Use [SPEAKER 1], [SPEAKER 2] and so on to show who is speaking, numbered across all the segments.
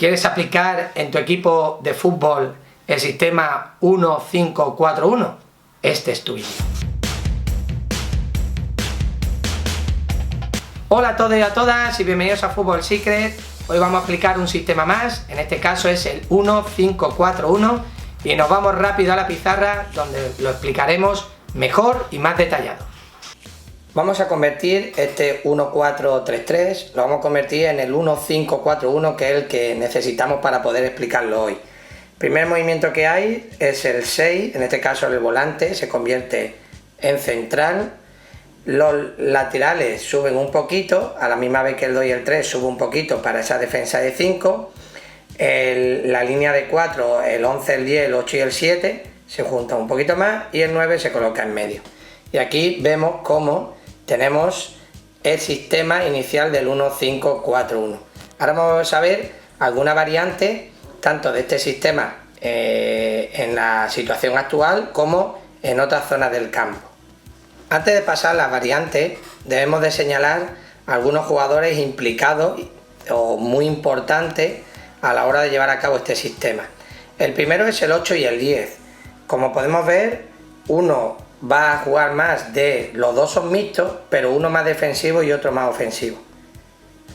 [SPEAKER 1] ¿Quieres aplicar en tu equipo de fútbol el sistema 1-5-4-1? Este es tu vídeo. Hola a todos y a todas y bienvenidos a Fútbol Secret. Hoy vamos a aplicar un sistema más, en este caso es el 1-5-4-1 y nos vamos rápido a la pizarra donde lo explicaremos mejor y más detallado. Vamos a convertir este 1-4-3-3, lo vamos a convertir en el 1-5-4-1, que es el que necesitamos para poder explicarlo hoy. El primer movimiento que hay es el 6, en este caso el volante se convierte en central. Los laterales suben un poquito, a la misma vez que el 2 y el 3 sube un poquito para esa defensa de 5. La línea de 4, el 11, el 10, el 8 y el 7 se juntan un poquito más y el 9 se coloca en medio. Y aquí vemos cómo tenemos el sistema inicial del 1-5-4-1. Ahora vamos a ver alguna variante tanto de este sistema en la situación actual como en otras zonas del campo. Antes de pasar a las variantes, debemos de señalar algunos jugadores implicados o muy importantes a la hora de llevar a cabo este sistema. El primero es el 8 y el 10. Como podemos ver, uno va a jugar más los dos son mixtos, pero uno más defensivo y otro más ofensivo.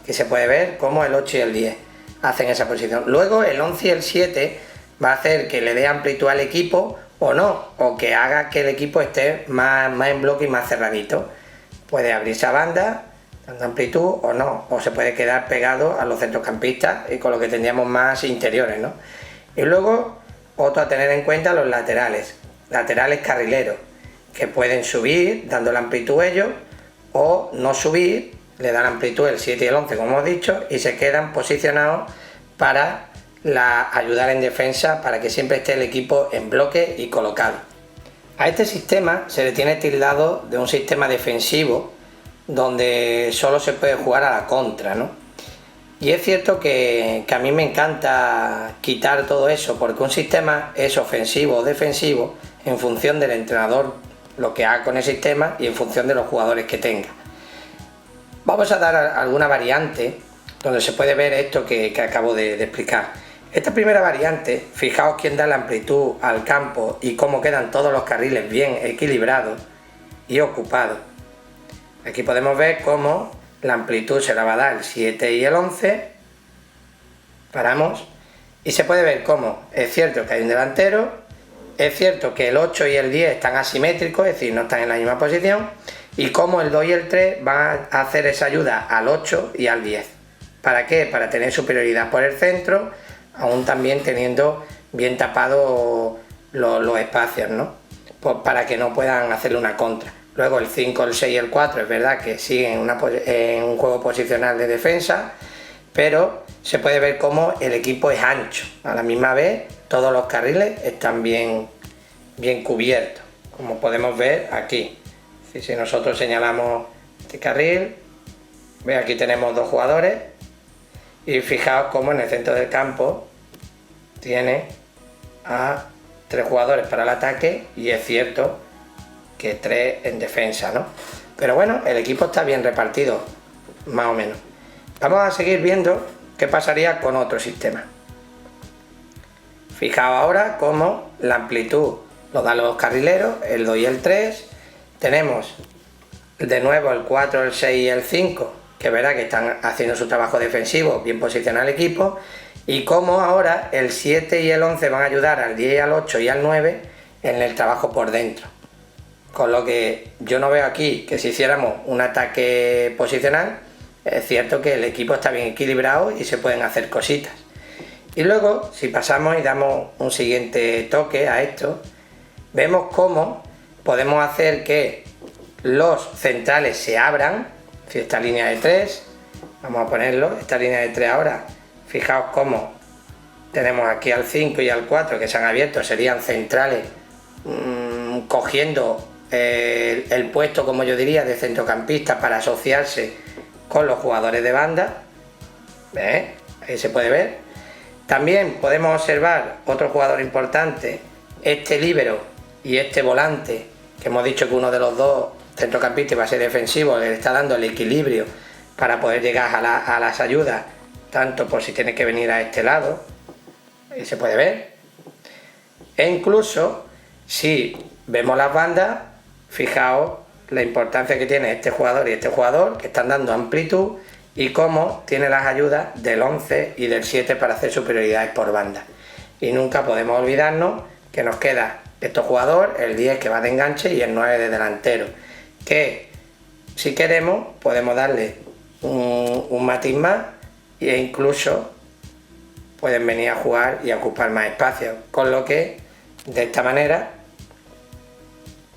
[SPEAKER 1] Aquí se puede ver cómo el 8 y el 10 hacen esa posición. Luego el 11 y el 7 va a hacer que le dé amplitud al equipo o no, o que haga que el equipo esté más en bloque y más cerradito. Puede abrirse a banda, dando amplitud o no, o se puede quedar pegado a los centrocampistas y con lo que tendríamos más interiores, ¿no? Y luego otro a tener en cuenta, los laterales carrileros, que pueden subir dando la amplitud ellos o no subir, le dan amplitud el 7 y el 11 como hemos dicho y se quedan posicionados para ayudar en defensa, para que siempre esté el equipo en bloque y colocado. A este sistema se le tiene tildado de un sistema defensivo donde solo se puede jugar a la contra, ¿no? Y es cierto que a mí me encanta quitar todo eso, porque un sistema es ofensivo o defensivo en función del entrenador, lo que haga con el sistema y en función de los jugadores que tenga. Vamos a dar alguna variante donde se puede ver esto que acabo de explicar. Esta primera variante, fijaos quién da la amplitud al campo y cómo quedan todos los carriles bien equilibrados y ocupados. Aquí podemos ver cómo la amplitud se la va a dar el 7 y el 11. Paramos y se puede ver cómo es cierto que hay un delantero, es cierto que el 8 y el 10 están asimétricos, es decir, no están en la misma posición, y cómo el 2 y el 3 van a hacer esa ayuda al 8 y al 10. ¿Para qué? Para tener superioridad por el centro, aún también teniendo bien tapados los espacios, ¿no? Pues para que no puedan hacerle una contra. Luego el 5, el 6 y el 4 es verdad que siguen en un juego posicional de defensa, pero se puede ver cómo el equipo es ancho. A la misma vez todos los carriles están bien cubiertos, como podemos ver aquí. Si nosotros señalamos este carril, ve, aquí tenemos dos jugadores y fijaos cómo en el centro del campo tiene a 3 jugadores para el ataque y es cierto que 3 en defensa, ¿no? Pero bueno, el equipo está bien repartido, más o menos. Vamos a seguir viendo qué pasaría con otro sistema. Fijaos ahora cómo la amplitud lo dan los carrileros, el 2 y el 3. Tenemos de nuevo el 4, el 6 y el 5, que verá que están haciendo su trabajo defensivo, bien posicionado el equipo, y cómo ahora el 7 y el 11 van a ayudar al 10 y al 8 y al 9 en el trabajo por dentro. Con lo que yo no veo aquí que si hiciéramos un ataque posicional, es cierto que el equipo está bien equilibrado y se pueden hacer cositas. Y luego, si pasamos y damos un siguiente toque a esto, vemos cómo podemos hacer que los centrales se abran. Si esta línea de 3, vamos a ponerlo, esta línea de 3 ahora, fijaos cómo tenemos aquí al 5 y al 4 que se han abierto, serían centrales cogiendo el puesto, como yo diría, de centrocampista para asociarse con los jugadores de banda. ¿Ves? Ahí se puede ver. También podemos observar otro jugador importante, este líbero y este volante, que hemos dicho que uno de los dos centrocampistas va a ser defensivo, le está dando el equilibrio para poder llegar a las ayudas tanto por si tiene que venir a este lado, ahí se puede ver. E incluso si vemos las bandas, fijaos la importancia que tiene este jugador y este jugador, que están dando amplitud, y cómo tiene las ayudas del 11 y del 7 para hacer superioridades por banda. Y nunca podemos olvidarnos que nos queda este jugador, el 10 que va de enganche y el 9 de delantero, que si queremos podemos darle un matiz más e incluso pueden venir a jugar y a ocupar más espacio, con lo que de esta manera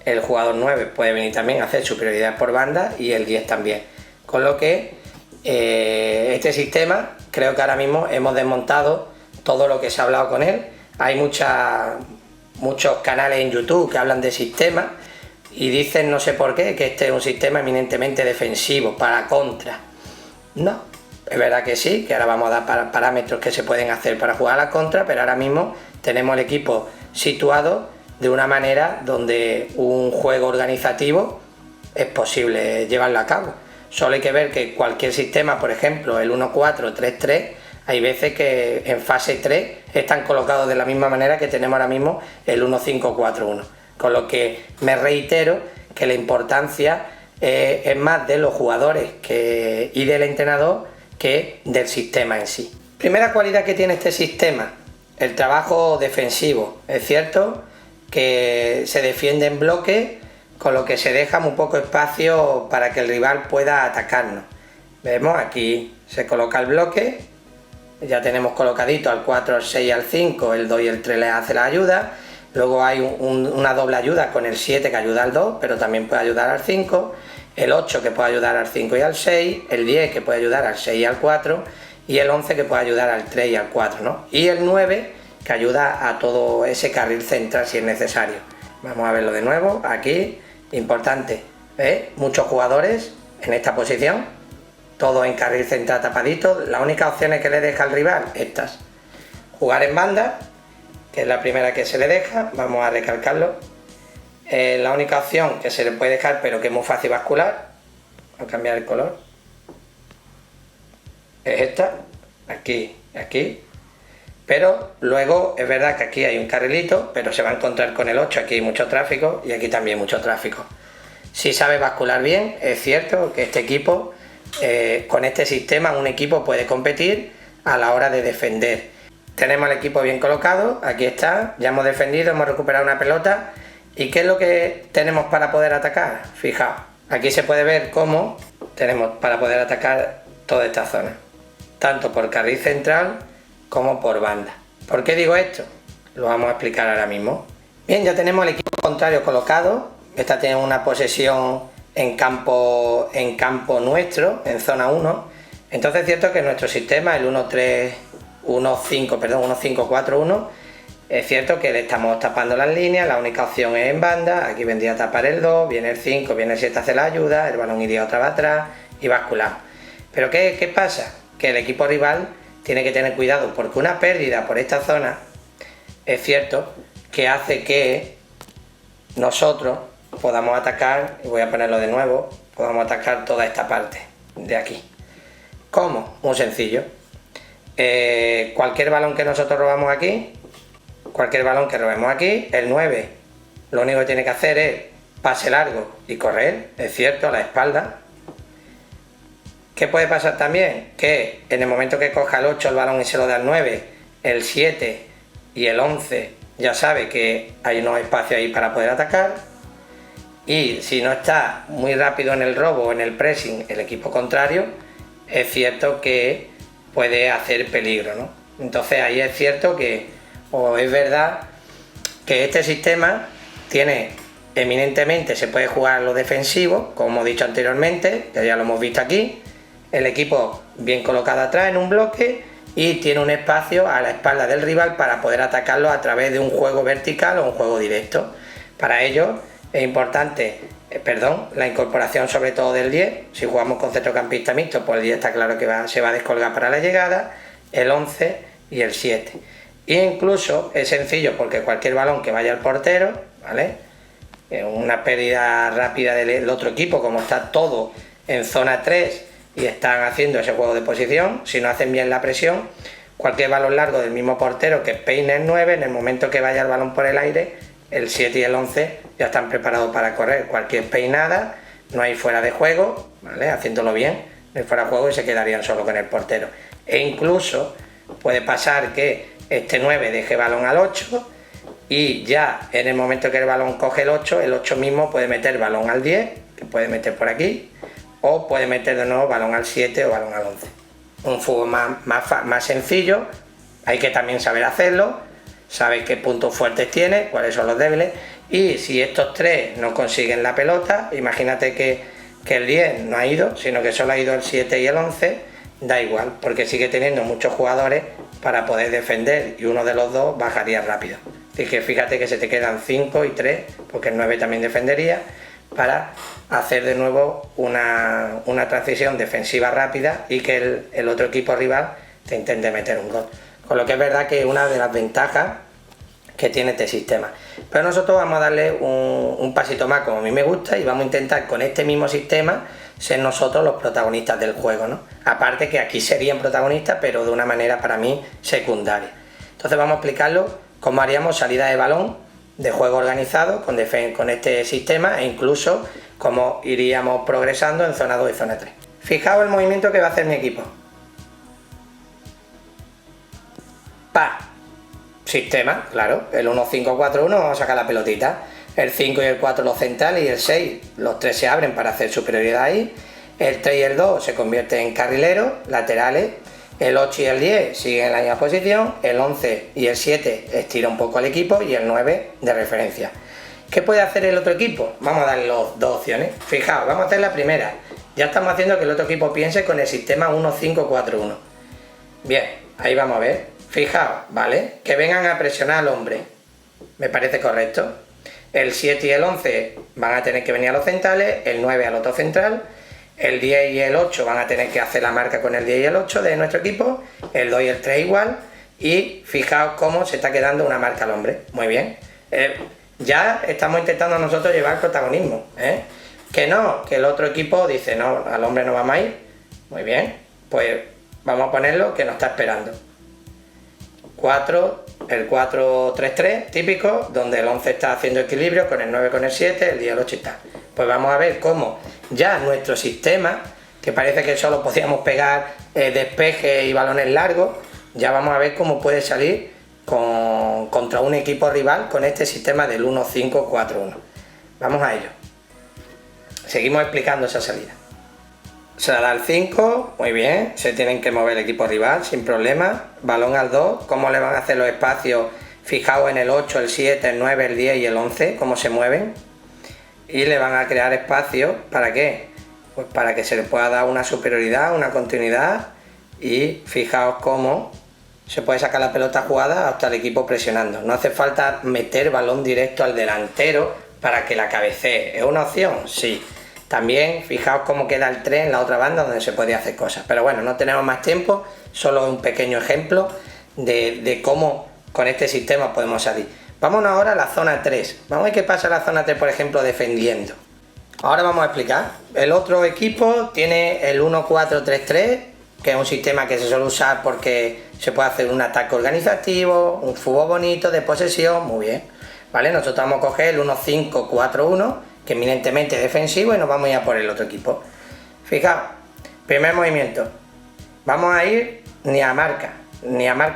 [SPEAKER 1] el jugador 9 puede venir también a hacer superioridad por banda y el 10 también, con lo que este sistema creo que ahora mismo hemos desmontado todo lo que se ha hablado con él. Hay muchos canales en YouTube que hablan de sistemas y dicen, no sé por qué, que este es un sistema eminentemente defensivo para contra. No, es verdad que sí, que ahora vamos a dar parámetros que se pueden hacer para jugar a la contra, pero ahora mismo tenemos el equipo situado de una manera donde un juego organizativo es posible llevarlo a cabo. Solo hay que ver que cualquier sistema, por ejemplo el 1-4-3-3, hay veces que en fase 3 están colocados de la misma manera que tenemos ahora mismo el 1-5-4-1, con lo que me reitero que la importancia es más de los jugadores y del entrenador que del sistema en sí. Primera cualidad que tiene este sistema, el trabajo defensivo. Es cierto que se defiende en bloque, con lo que se deja muy poco espacio para que el rival pueda atacarnos. Vemos aquí se coloca el bloque, ya tenemos colocadito al 4, al 6 y al 5, el 2 y el 3 le hace la ayuda. Luego hay una doble ayuda con el 7 que ayuda al 2, pero también puede ayudar al 5, el 8 que puede ayudar al 5 y al 6, el 10 que puede ayudar al 6 y al 4 y el 11 que puede ayudar al 3 y al 4, ¿no? Y el 9 que ayuda a todo ese carril central si es necesario. Vamos a verlo de nuevo, aquí, importante, ¿eh? Muchos jugadores en esta posición, todos en carril central tapaditos. Las únicas opciones que le deja al rival, estas: jugar en banda, que es la primera que se le deja, vamos a recalcarlo. La única opción que se le puede dejar, pero que es muy fácil bascular, voy a cambiar el color, es esta, aquí y aquí. Pero luego es verdad que aquí hay un carrilito, pero se va a encontrar con el 8, aquí hay mucho tráfico y aquí también mucho tráfico. Si sabe bascular bien, es cierto que este equipo, con este sistema, un equipo puede competir a la hora de defender. Tenemos el equipo bien colocado, aquí está, ya hemos defendido, hemos recuperado una pelota. ¿Y qué es lo que tenemos para poder atacar? Fijaos, aquí se puede ver cómo tenemos para poder atacar toda esta zona, tanto por carril central como por banda. ¿Por qué digo esto? Lo vamos a explicar ahora mismo. Bien, ya tenemos el equipo contrario colocado. Esta tiene una posesión en campo nuestro, en zona 1. Entonces es cierto que nuestro sistema, el 1-5-4-1, es cierto que le estamos tapando las líneas, la única opción es en banda. Aquí vendría a tapar el 2, viene el 5, viene el 7 a hacer la ayuda, el balón iría otra vez atrás y basculamos. Pero ¿qué pasa? Que el equipo rival tiene que tener cuidado, porque una pérdida por esta zona es cierto que hace que nosotros podamos atacar, y voy a ponerlo de nuevo, podamos atacar toda esta parte de aquí. ¿Cómo? Muy sencillo. Cualquier balón que nosotros robamos aquí, el 9 lo único que tiene que hacer es pase largo y correr, es cierto, a la espalda. ¿Qué puede pasar también? Que en el momento que coja el 8 el balón y se lo da al 9, el 7 y el 11 ya sabe que hay unos espacios ahí para poder atacar. Y si no está muy rápido en el robo o en el pressing el equipo contrario, es cierto que puede hacer peligro, ¿no? Entonces ahí es cierto que, o es verdad, que este sistema tiene eminentemente, se puede jugar a lo defensivo, como hemos dicho anteriormente, que ya lo hemos visto aquí. El equipo bien colocado atrás en un bloque y tiene un espacio a la espalda del rival para poder atacarlo a través de un juego vertical o un juego directo. Para ello es importante, la incorporación sobre todo del 10. Si jugamos con centrocampista mixto, pues el 10 está claro que se va a descolgar para la llegada, el 11 y el 7. E incluso es sencillo porque cualquier balón que vaya al portero, ¿vale? Una pérdida rápida del otro equipo, como está todo en zona 3 y están haciendo ese juego de posición, si no hacen bien la presión, cualquier balón largo del mismo portero que peine el 9, en el momento que vaya el balón por el aire, el 7 y el 11 ya están preparados para correr. Cualquier peinada, no hay fuera de juego, ¿vale? Haciéndolo bien, no hay fuera de juego y se quedarían solo con el portero. E incluso puede pasar que este 9 deje balón al 8 y ya en el momento que el balón coge el 8 mismo puede meter balón al 10, que puede meter por aquí, o puede meter de nuevo balón al 7 o balón al 11. Un fútbol más sencillo, hay que también saber hacerlo, saber qué puntos fuertes tiene, cuáles son los débiles, y si estos tres no consiguen la pelota, imagínate que el 10 no ha ido, sino que solo ha ido el 7 y el 11, da igual, porque sigue teniendo muchos jugadores para poder defender y uno de los dos bajaría rápido. Así que fíjate que se te quedan 5 y 3, porque el 9 también defendería, para hacer de nuevo una transición defensiva rápida y que el otro equipo rival te intente meter un gol. Con lo que es verdad que es una de las ventajas que tiene este sistema. Pero nosotros vamos a darle un pasito más como a mí me gusta y vamos a intentar con este mismo sistema ser nosotros los protagonistas del juego, ¿no? Aparte que aquí serían protagonistas, pero de una manera para mí secundaria. Entonces vamos a explicarlo cómo haríamos salida de balón de juego organizado con este sistema e incluso cómo iríamos progresando en zona 2 y zona 3. Fijaos el movimiento que va a hacer mi equipo. Pa. Sistema, claro, el 1-5-4-1 vamos a sacar la pelotita. El 5 y el 4 los centrales y el 6, los 3 se abren para hacer superioridad ahí. El 3 y el 2 se convierten en carrileros, laterales. El 8 y el 10 siguen en la misma posición. El 11 y el 7 estira un poco al equipo y el 9 de referencia. ¿Qué puede hacer el otro equipo? Vamos a darle dos opciones. Fijaos, vamos a hacer la primera. Ya estamos haciendo que el otro equipo piense con el sistema 1-5-4-1. Bien, ahí vamos a ver. Fijaos, ¿vale? Que vengan a presionar al hombre. Me parece correcto. El 7 y el 11 van a tener que venir a los centrales, el 9 al otro central, el 10 y el 8 van a tener que hacer la marca con el 10 y el 8 de nuestro equipo, el 2 y el 3 igual, y fijaos cómo se está quedando una marca al hombre. Muy bien. Ya estamos intentando nosotros llevar protagonismo, ¿eh? Que no, que el otro equipo dice, no, al hombre no vamos a ir. Muy bien, pues vamos a ponerlo que nos está esperando. El 4-3-3 típico, donde el 11 está haciendo equilibrio con el 9 con el 7, el 10 y el 8 y tal. Pues vamos a ver cómo ya nuestro sistema, que parece que solo podíamos pegar despejes y balones largos, ya vamos a ver cómo puede salir contra un equipo rival con este sistema del 1-5-4-1. Vamos a ello. Seguimos explicando esa salida. Se la da al 5, muy bien, se tienen que mover el equipo rival sin problema. Balón al 2, cómo le van a hacer los espacios, fijaos en el 8, el 7, el 9, el 10 y el 11, cómo se mueven. Y le van a crear espacios, ¿para qué? Pues para que se le pueda dar una superioridad, una continuidad. Y fijaos cómo se puede sacar la pelota jugada hasta el equipo presionando. No hace falta meter balón directo al delantero para que la cabecee. ¿Es una opción? Sí. También fijaos cómo queda el 3 en la otra banda donde se podía hacer cosas. Pero bueno, no tenemos más tiempo, solo un pequeño ejemplo de cómo con este sistema podemos salir. Vámonos ahora a la zona 3. Vamos a ver qué pasa en la zona 3, por ejemplo, defendiendo. Ahora vamos a explicar. El otro equipo tiene el 1-4-3-3, que es un sistema que se suele usar porque se puede hacer un ataque organizativo, un fútbol bonito, de posesión, muy bien. ¿Vale? Nosotros vamos a coger el 1-5-4-1, que es eminentemente defensivo, y nos vamos a ir a por el otro equipo. Fijaos, primer movimiento. Vamos a ir ni a marca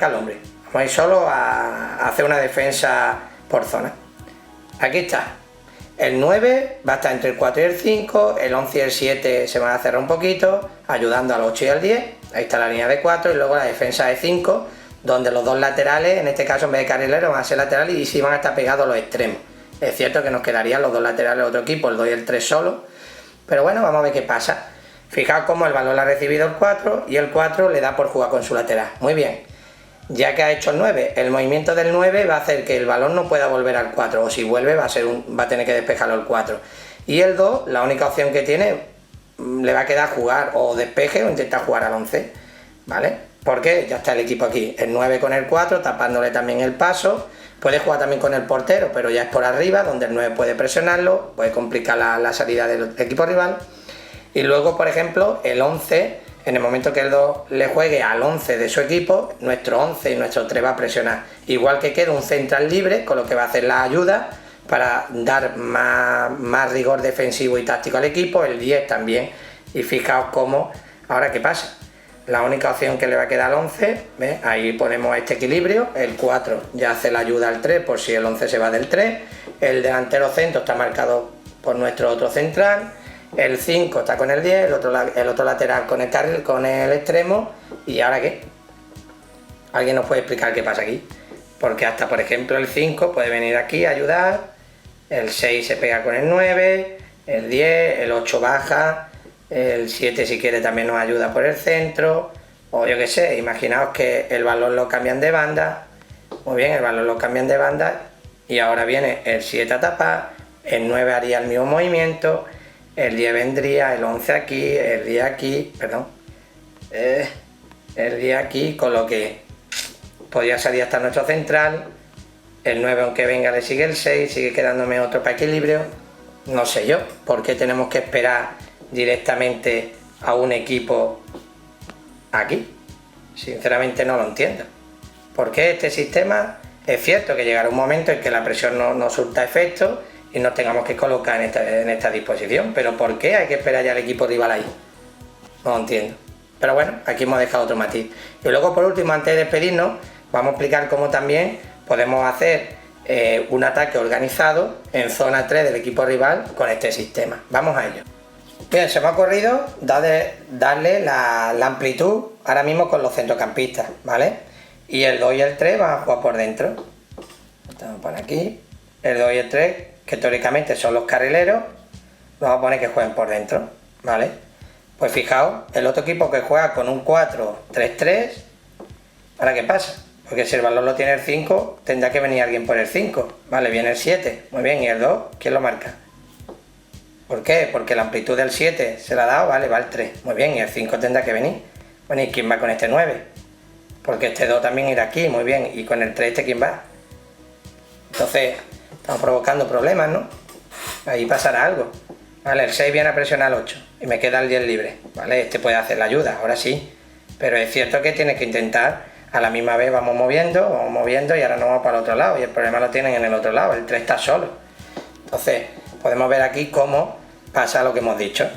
[SPEAKER 1] al hombre. Vamos a ir solo a hacer una defensa por zona. Aquí está. El 9 va a estar entre el 4 y el 5, el 11 y el 7 se van a cerrar un poquito, ayudando al 8 y al 10. Ahí está la línea de 4 y luego la defensa de 5, donde los dos laterales, en este caso en vez de carrileros, van a ser laterales y sí van a estar pegados a los extremos. Es cierto que nos quedarían los dos laterales de otro equipo, el 2 y el 3 solo, pero bueno, vamos a ver qué pasa. Fijaos cómo el balón lo ha recibido el 4 y el 4 le da por jugar con su lateral. Muy bien. Ya que ha hecho el 9, el movimiento del 9 va a hacer que el balón no pueda volver al 4, o si vuelve va a tener que despejarlo el 4. Y el 2, la única opción que tiene, le va a quedar jugar o despeje o intentar jugar al 11, ¿vale? Porque ya está el equipo aquí, el 9 con el 4, tapándole también el paso. Puede jugar también con el portero, pero ya es por arriba, donde el 9 puede presionarlo, puede complicar la salida del equipo rival. Y luego, por ejemplo, el 11, en el momento que el 2 le juegue al 11 de su equipo, nuestro 11 y nuestro 3 va a presionar. Igual que queda un central libre, con lo que va a hacer la ayuda para dar más rigor defensivo y táctico al equipo, el 10 también. Y fijaos cómo, ahora qué pasa. La única opción que le va a quedar al 11, ¿ves? Ahí ponemos este equilibrio, el 4 ya hace la ayuda al 3 por si el 11 se va del 3, el delantero centro está marcado por nuestro otro central, el 5 está con el 10, el otro lateral con el extremo. ¿Y ahora qué? ¿Alguien nos puede explicar qué pasa aquí? Porque hasta, por ejemplo, el 5 puede venir aquí a ayudar, el 6 se pega con el 9, el 10, el 8 baja, el 7 si quiere también nos ayuda por el centro, o yo qué sé, imaginaos que el balón lo cambian de banda, muy bien, el balón lo cambian de banda y ahora viene el 7 a tapar, el 9 haría el mismo movimiento, el 10 vendría, el 11 aquí, el 10 aquí, perdón, el 10 aquí, con lo que podría salir hasta nuestro central, el 9 aunque venga le sigue el 6, sigue quedándome otro para equilibrio, no sé yo, ¿por qué tenemos que esperar directamente a un equipo aquí? Sinceramente no lo entiendo. ¿Por qué este sistema? Es cierto que llegará un momento en que la presión no surta efecto y nos tengamos que colocar en esta disposición, pero ¿por qué hay que esperar ya al equipo rival ahí? No lo entiendo. Pero bueno, aquí hemos dejado otro matiz. Y luego, por último, antes de despedirnos, vamos a explicar cómo también podemos hacer un ataque organizado en zona 3 del equipo rival con este sistema. Vamos a ello. Bien, se me ha ocurrido darle la amplitud ahora mismo con los centrocampistas, ¿vale? Y el 2 y el 3 van a jugar por dentro. Vamos a poner aquí el 2 y el 3, que teóricamente son los carrileros, vamos a poner que jueguen por dentro, ¿vale? Pues fijaos, el otro equipo que juega con un 4-3-3, ¿ahora qué pasa? Porque si el balón lo tiene el 5, tendrá que venir alguien por el 5, ¿vale? Viene el 7, muy bien, ¿y el 2? ¿Quién lo marca? ¿Por qué? Porque la amplitud del 7 se la ha dado, vale, va el 3. Muy bien, y el 5 tendrá que venir. Bueno, ¿y quién va con este 9? Porque este 2 también irá aquí, muy bien. ¿Y con el 3 este quién va? Entonces, estamos provocando problemas, ¿no? Ahí pasará algo. Vale, el 6 viene a presionar al 8 y me queda el 10 libre. Vale, este puede hacer la ayuda, ahora sí. Pero es cierto que tiene que intentar, a la misma vez vamos moviendo y ahora nos vamos para el otro lado. Y el problema lo tienen en el otro lado, el 3 está solo. Entonces, podemos ver aquí cómo pasa lo que hemos dicho.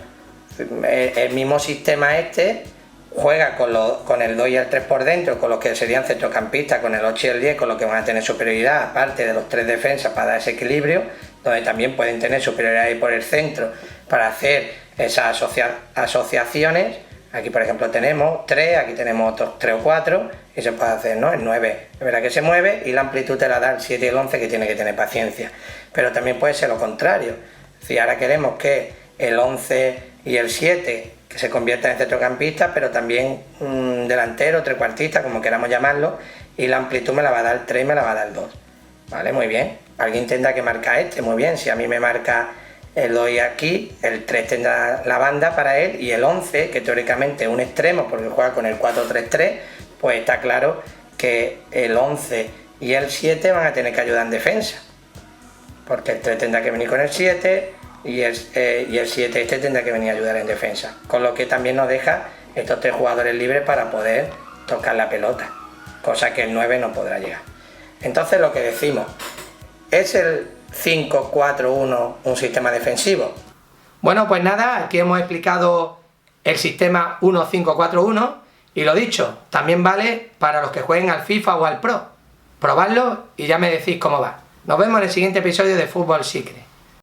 [SPEAKER 1] El mismo sistema este juega con el 2 y el 3 por dentro, con los que serían centrocampistas, con el 8 y el 10, con los que van a tener superioridad, aparte de los 3 defensas para dar ese equilibrio, donde también pueden tener superioridad ahí por el centro para hacer esas asociaciones. Aquí, por ejemplo, tenemos 3, aquí tenemos otros 3 o 4, y se puede hacer, ¿no? El 9, es verdad que se mueve, y la amplitud te la da el 7 y el 11, que tiene que tener paciencia. Pero también puede ser lo contrario. Si ahora queremos que el 11 y el 7 que se conviertan en centrocampistas, pero también delantero, trecuartista, como queramos llamarlo, y la amplitud me la va a dar el 3 y me la va a dar el 2. ¿Vale? Muy bien. Alguien tendrá que marcar este, muy bien. Si a mí me marca el 2 aquí, el 3 tendrá la banda para él, y el 11, que teóricamente es un extremo porque juega con el 4-3-3, pues está claro que el 11 y el 7 van a tener que ayudar en defensa, porque el 3 tendrá que venir con el 7 y el 7 este tendrá que venir a ayudar en defensa, con lo que también nos deja estos 3 jugadores libres para poder tocar la pelota, cosa que el 9 no podrá llegar. Entonces, lo que decimos, ¿es el 5-4-1 un sistema defensivo? Bueno, pues nada, aquí hemos explicado el sistema 1-5-4-1 y lo dicho, también vale para los que jueguen al FIFA o al Pro. Probadlo y ya me decís cómo va. Nos vemos en el siguiente episodio de Fútbol Secret.